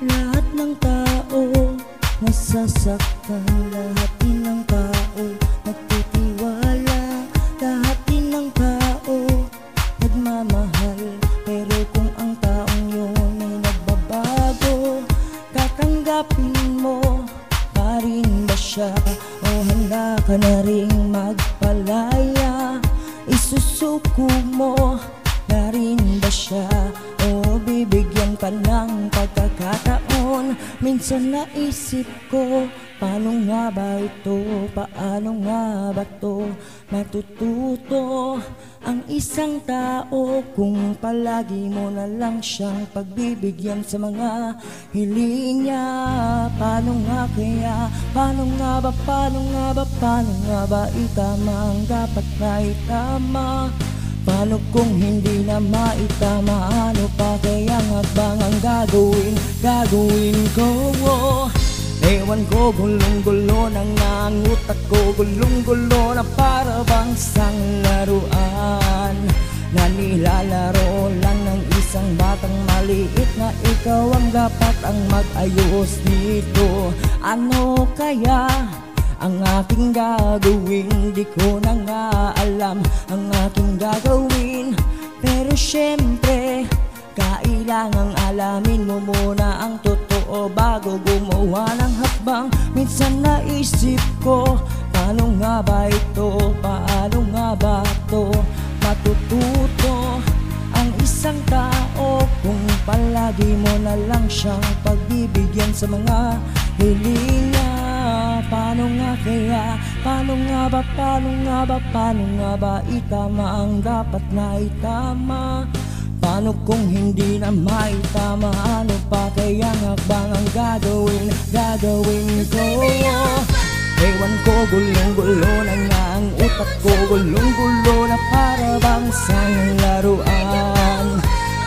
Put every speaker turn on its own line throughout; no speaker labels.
Lahat ng tao nasasaktan, lahat din ng tao nagtitiwala, lahat din ng tao nagmamahal. Pero kung ang taong yun ay nagbabago, tatanggapin mo pa rin ba siya? O handa ka na ring magpalaya? Isusuko mo na rin ba siya? O bibigyan ka ng pagkakataon? Minsan naisip ko, paano nga ba ito? Paano nga ba to matututo ang isang tao kung palagi mo na lang siyang pagbibigyan sa mga hiling niya? Paano nga kaya? Paano nga ba? Paano nga ba? Paano nga ba itama ang dapat na itama? Paano kung hindi na maitama? Ano pa kayang hakbang ang gagawin ko? Ewan ko, gulong-gulo na nga ang utak ko, gulong-gulo na para bang isang laruan na nilalaro lang ng isang batang maliit, na ikaw ang dapat ang mag-ayos nito. Ano kaya ang aking gagawin? Di ko na nga alam ang aking gagawin. Pero syempre, kailangang alamin mo muna ang totoo bago gumawa ng hakbang. Minsan naisip ko, paano nga ba ito? Paano nga ba ito matututo ang isang tao kung palagi mo na lang siyang pagbibigyan sa mga hiling niya? Paano nga kaya? Paano nga ba? Paano nga ba? Paano nga ba itama ang dapat na itama? Paano kung hindi na maitama? Ano pa kayang hakbang ang gagawin ko? Ewan ko, gulong-gulo na nga ang utak ko, gulong-gulo na para bang isang laruan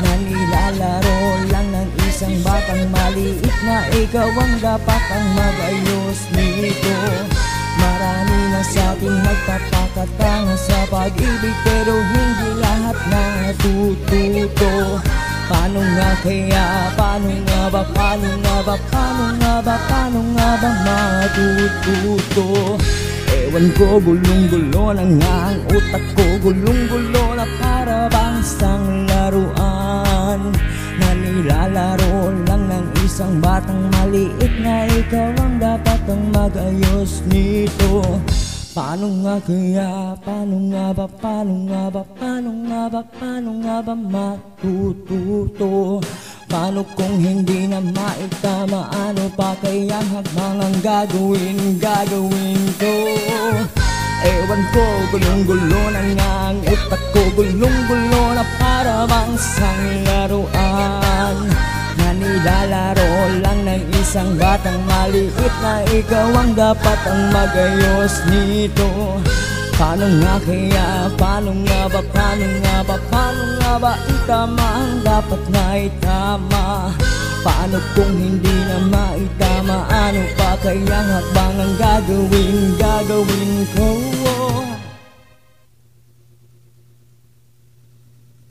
na nilalaro lang ng isang batang maliit, na ikaw ang dapat ang mag-ayos nito. Marami na sa ating nagpapakatanga sa pag-ibig, pero hindi lahat natututo. Paano nga kaya? Paano nga ba? Paano nga ba? Paano nga ba? Paano nga ba matututo? Ewan ko, gulong-gulo na nga ang utak ko, gulong-gulo na para bang isang laruan na nilalaro lang ng isang batang maliit, na ikaw ang dapat ang mag-ayos nito. Paano nga kaya? Paano nga ba? Paano nga ba? Paano nga ba? Paano nga ba matututo? Paano kung hindi na maitama? Ano pa kayang hakbang ang gagawin ko? Ewan ko, gulong-gulo na nga ang utak ko, gulong-gulo na para bang isang laruan na nilalaro lang ng isang batang maliit, na ikaw ang dapat ang mag-ayos nito. Paano nga kaya? Paano nga ba? Paano nga ba? Paano nga ba itama ang dapat na itama? Paano kung hindi na maitama? Ano pa kayang hakbang ang gagawin ko?